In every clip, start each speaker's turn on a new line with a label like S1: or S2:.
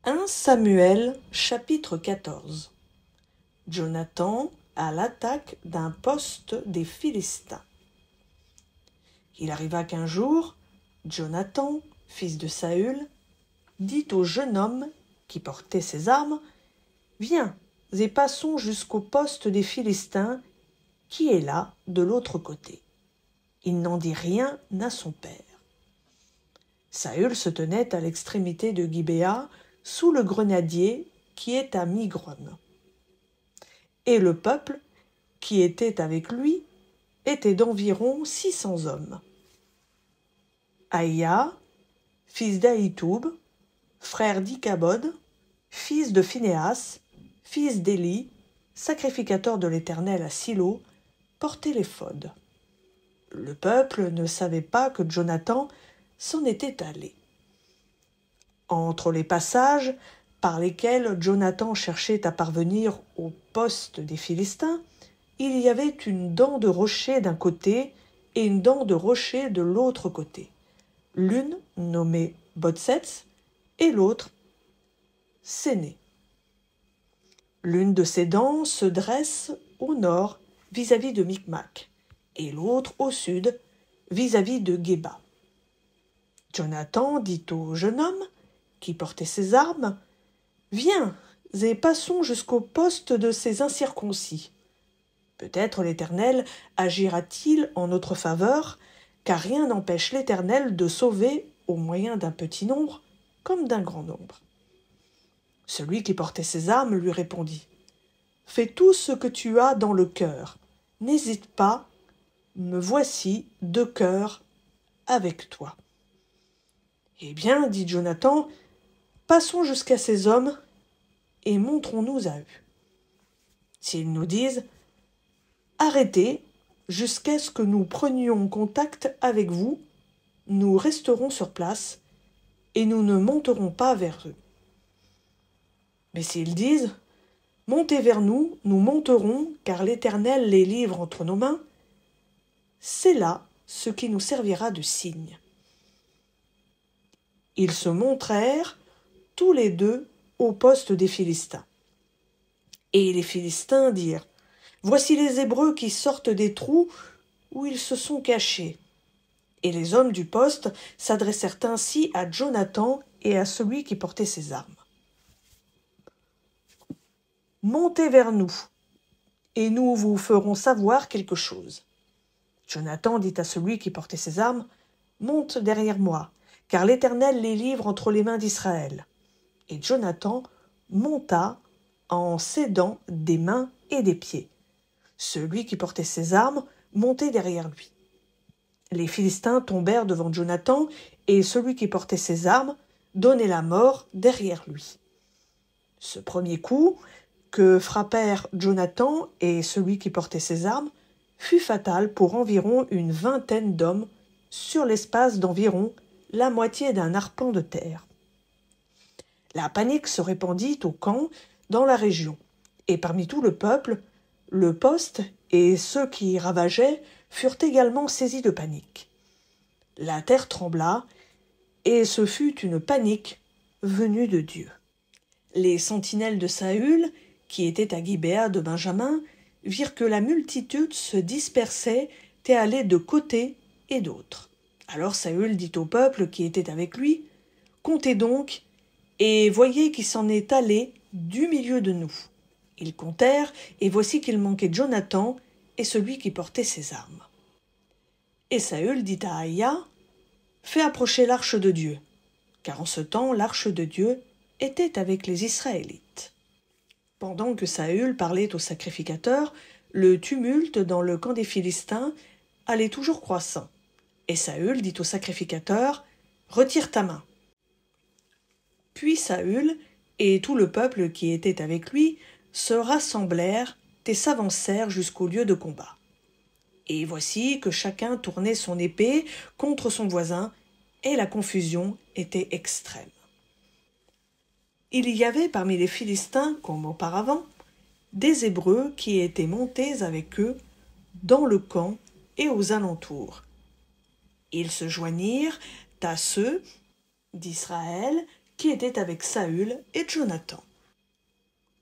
S1: 1 Samuel, chapitre 14. Jonathan à l'attaque d'un poste des Philistins. Il arriva qu'un jour, Jonathan, fils de Saül, dit au jeune homme qui portait ses armes, « Viens et passons jusqu'au poste des Philistins qui est là, de l'autre côté. » Il n'en dit rien à son père. Saül se tenait à l'extrémité de Gibéa, sous le grenadier qui est à Migron. Et le peuple qui était avec lui était d'environ 600 hommes. Aïa, fils d'Ahitoub, frère d'Ichabod, fils de Phinéas, fils d'Élie, sacrificateur de l'Éternel à Silo, portait l'éphod. Le peuple ne savait pas que Jonathan s'en était allé. Entre les passages par lesquels Jonathan cherchait à parvenir au poste des Philistins, il y avait une dent de rocher d'un côté et une dent de rocher de l'autre côté, l'une nommée Botsets et l'autre Séné. L'une de ces dents se dresse au nord vis-à-vis de Micmac et l'autre au sud vis-à-vis de Géba. Jonathan dit au jeune homme qui portait ses armes, « Viens et passons jusqu'au poste de ces incirconcis. Peut-être l'Éternel agira-t-il en notre faveur, car rien n'empêche l'Éternel de sauver au moyen d'un petit nombre comme d'un grand nombre. » Celui qui portait ses armes lui répondit, « Fais tout ce que tu as dans le cœur. N'hésite pas, me voici de cœur avec toi. » « Eh bien, dit Jonathan, passons jusqu'à ces hommes et montrons-nous à eux. S'ils nous disent « Arrêtez jusqu'à ce que nous prenions contact avec vous, nous resterons sur place et nous ne monterons pas vers eux. Mais s'ils disent « Montez vers nous, nous monterons, car l'Éternel les livre entre nos mains », c'est là ce qui nous servira de signe. » Ils se montrèrent tous les deux au poste des Philistins. Et les Philistins dirent, « Voici les Hébreux qui sortent des trous où ils se sont cachés. » Et les hommes du poste s'adressèrent ainsi à Jonathan et à celui qui portait ses armes. « Montez vers nous, et nous vous ferons savoir quelque chose. » Jonathan dit à celui qui portait ses armes, « Monte derrière moi, car l'Éternel les livre entre les mains d'Israël. » Et Jonathan monta en s'aidant des mains et des pieds. Celui qui portait ses armes montait derrière lui. Les Philistins tombèrent devant Jonathan, et celui qui portait ses armes donnait la mort derrière lui. Ce premier coup que frappèrent Jonathan et celui qui portait ses armes fut fatal pour environ une vingtaine d'hommes sur l'espace d'environ la moitié d'un arpent de terre. La panique se répandit au camp dans la région, et parmi tout le peuple, le poste et ceux qui y ravageaient furent également saisis de panique. La terre trembla, et ce fut une panique venue de Dieu. Les sentinelles de Saül, qui étaient à Gibéa de Benjamin, virent que la multitude se dispersait et allait de côté et d'autre. Alors Saül dit au peuple qui était avec lui, « Comptez donc, et voyez qui s'en est allé du milieu de nous. » Ils comptèrent, et voici qu'il manquait Jonathan et celui qui portait ses armes. Et Saül dit à Aïa, « Fais approcher l'arche de Dieu. » Car en ce temps, l'arche de Dieu était avec les Israélites. Pendant que Saül parlait au sacrificateur, le tumulte dans le camp des Philistins allait toujours croissant. Et Saül dit au sacrificateur, « Retire ta main. » Puis Saül et tout le peuple qui était avec lui se rassemblèrent et s'avancèrent jusqu'au lieu de combat. Et voici que chacun tournait son épée contre son voisin, et la confusion était extrême. Il y avait parmi les Philistins, comme auparavant, des Hébreux qui étaient montés avec eux dans le camp et aux alentours. Ils se joignirent à ceux d'Israël qui était avec Saül et Jonathan.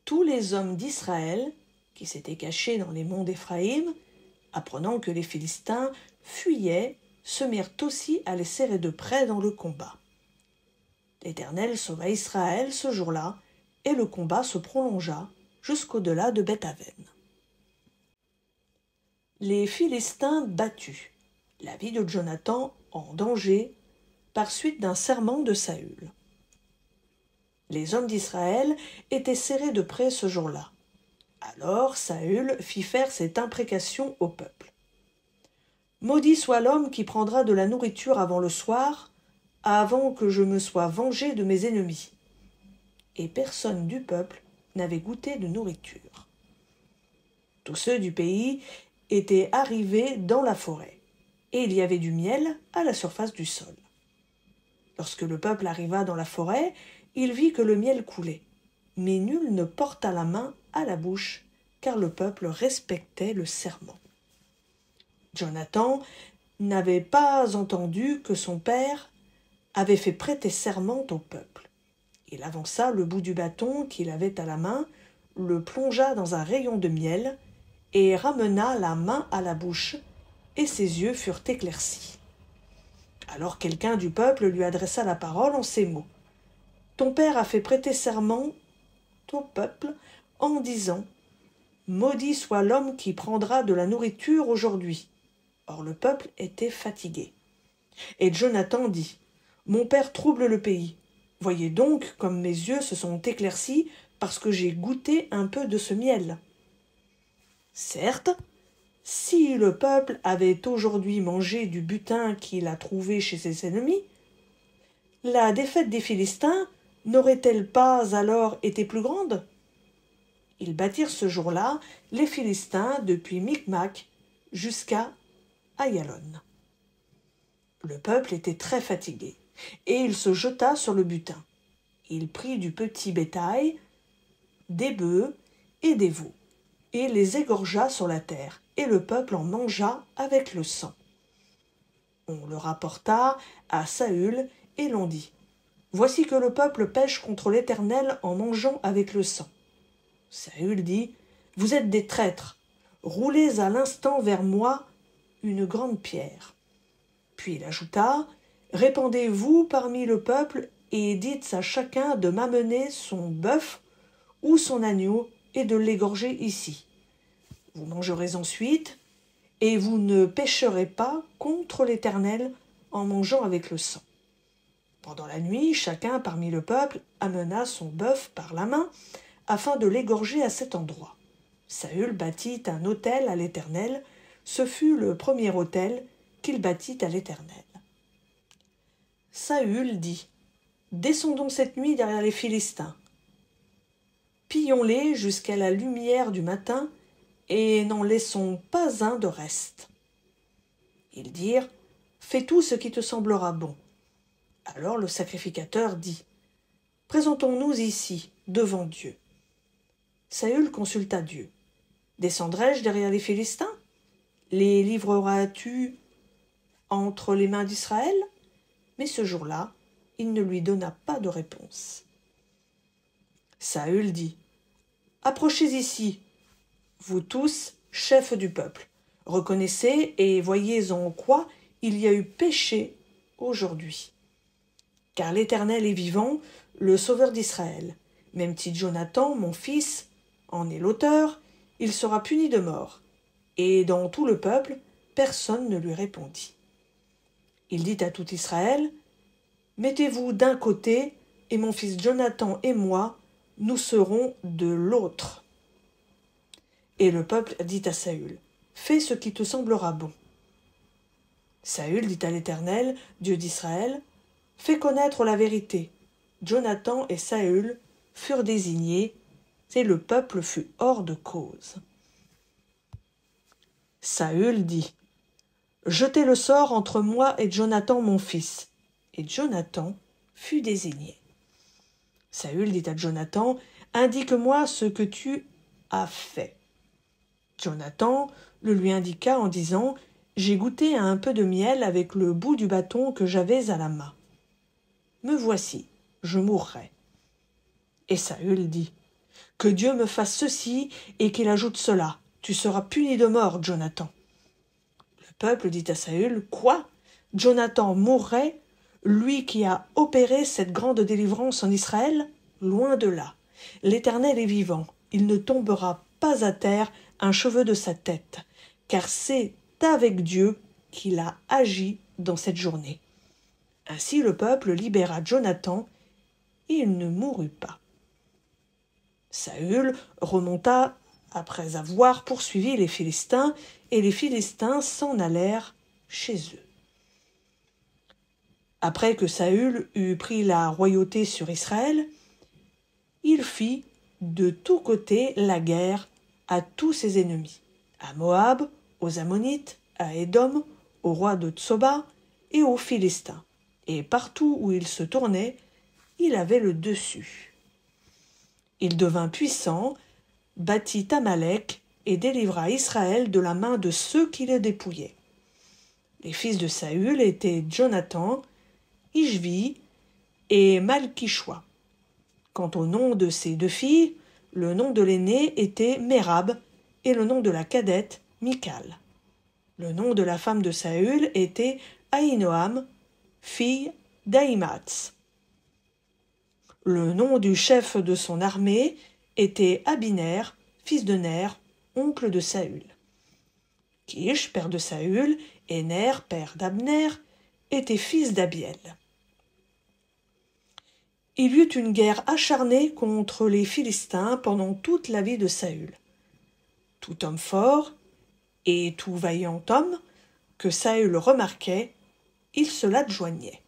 S1: Tous les hommes d'Israël, qui s'étaient cachés dans les monts d'Éphraïm, apprenant que les Philistins fuyaient, se mirent aussi à les serrer de près dans le combat. L'Éternel sauva Israël ce jour-là, et le combat se prolongea jusqu'au-delà de Beth-Aven. Les Philistins battus. La vie de Jonathan en danger par suite d'un serment de Saül. Les hommes d'Israël étaient serrés de près ce jour-là. Alors Saül fit faire cette imprécation au peuple. « Maudit soit l'homme qui prendra de la nourriture avant le soir, avant que je me sois vengé de mes ennemis. » Et personne du peuple n'avait goûté de nourriture. Tous ceux du pays étaient arrivés dans la forêt, et il y avait du miel à la surface du sol. Lorsque le peuple arriva dans la forêt, il vit que le miel coulait, mais nul ne porta la main à la bouche, car le peuple respectait le serment. Jonathan n'avait pas entendu que son père avait fait prêter serment au peuple. Il avança le bout du bâton qu'il avait à la main, le plongea dans un rayon de miel et ramena la main à la bouche, et ses yeux furent éclaircis. Alors quelqu'un du peuple lui adressa la parole en ces mots. « Ton père a fait prêter serment au peuple en disant « Maudit soit l'homme qui prendra de la nourriture aujourd'hui. » Or le peuple était fatigué. Et Jonathan dit « Mon père trouble le pays. Voyez donc comme mes yeux se sont éclaircis parce que j'ai goûté un peu de ce miel. » Certes, si le peuple avait aujourd'hui mangé du butin qu'il a trouvé chez ses ennemis, la défaite des Philistins n'aurait-elle pas alors été plus grande? Ils battirent ce jour-là les Philistins depuis Micmac jusqu'à Ayalon. Le peuple était très fatigué, et il se jeta sur le butin. Il prit du petit bétail, des bœufs et des veaux, et les égorgea sur la terre, et le peuple en mangea avec le sang. On le rapporta à Saül, et l'on dit « Voici que le peuple pêche contre l'Éternel en mangeant avec le sang. » Saül dit « Vous êtes des traîtres, roulez à l'instant vers moi une grande pierre. » Puis il ajouta « Répandez-vous parmi le peuple et dites à chacun de m'amener son bœuf ou son agneau et de l'égorger ici. Vous mangerez ensuite, et vous ne pécherez pas contre l'Éternel en mangeant avec le sang. » Pendant la nuit, chacun parmi le peuple amena son bœuf par la main, afin de l'égorger à cet endroit. Saül bâtit un autel à l'Éternel. Ce fut le premier autel qu'il bâtit à l'Éternel. Saül dit « Descendons cette nuit derrière les Philistins. Pillons-les jusqu'à la lumière du matin, et n'en laissons pas un de reste. » Ils dirent « Fais tout ce qui te semblera bon. » Alors le sacrificateur dit « Présentons-nous ici, devant Dieu. » Saül consulta Dieu. « Descendrai-je derrière les Philistins? Les livreras-tu entre les mains d'Israël ?» Mais ce jour-là, il ne lui donna pas de réponse. Saül dit « Approchez ici, vous tous, chefs du peuple. Reconnaissez et voyez en quoi il y a eu péché aujourd'hui. Car l'Éternel est vivant, le Sauveur d'Israël. Même si Jonathan, mon fils, en est l'auteur, il sera puni de mort. » Et dans tout le peuple, personne ne lui répondit. Il dit à tout Israël, « Mettez-vous d'un côté, et mon fils Jonathan et moi, nous serons de l'autre. » Et le peuple dit à Saül, « Fais ce qui te semblera bon. » Saül dit à l'Éternel, Dieu d'Israël, « Fais connaître la vérité. » Jonathan et Saül furent désignés, et le peuple fut hors de cause. Saül dit, « Jetez le sort entre moi et Jonathan mon fils. » Et Jonathan fut désigné. Saül dit à Jonathan, « Indique-moi ce que tu as fait. » Jonathan le lui indiqua en disant, « J'ai goûté à un peu de miel avec le bout du bâton que j'avais à la main. Me voici, je mourrai. » Et Saül dit, « Que Dieu me fasse ceci et qu'il ajoute cela. Tu seras puni de mort, Jonathan. » Le peuple dit à Saül, « Quoi? Jonathan mourrait, lui qui a opéré cette grande délivrance en Israël? Loin de là. L'Éternel est vivant. Il ne tombera pas à terre un cheveu de sa tête, car c'est avec Dieu qu'il a agi dans cette journée. » Ainsi le peuple libéra Jonathan, et il ne mourut pas. Saül remonta après avoir poursuivi les Philistins, et les Philistins s'en allèrent chez eux. Après que Saül eut pris la royauté sur Israël, il fit de tous côtés la guerre à tous ses ennemis, à Moab, aux Ammonites, à Édom, au roi de Tsoba et aux Philistins. Et partout où il se tournait, il avait le dessus. Il devint puissant, battit Amalek et délivra Israël de la main de ceux qui le dépouillaient. Les fils de Saül étaient Jonathan, Ishvi et Malkishua. Quant au nom de ses deux filles, le nom de l'aînée était Mérab et le nom de la cadette Michal. Le nom de la femme de Saül était Ahinoam, fille d'Ahimaatz. Le nom du chef de son armée était Abiner, fils de Ner, oncle de Saül. Kish, père de Saül, et Ner, père d'Abner, étaient fils d'Abiel. Il y eut une guerre acharnée contre les Philistins pendant toute la vie de Saül. Tout homme fort et tout vaillant homme que Saül remarquait, il se l'adjoignait.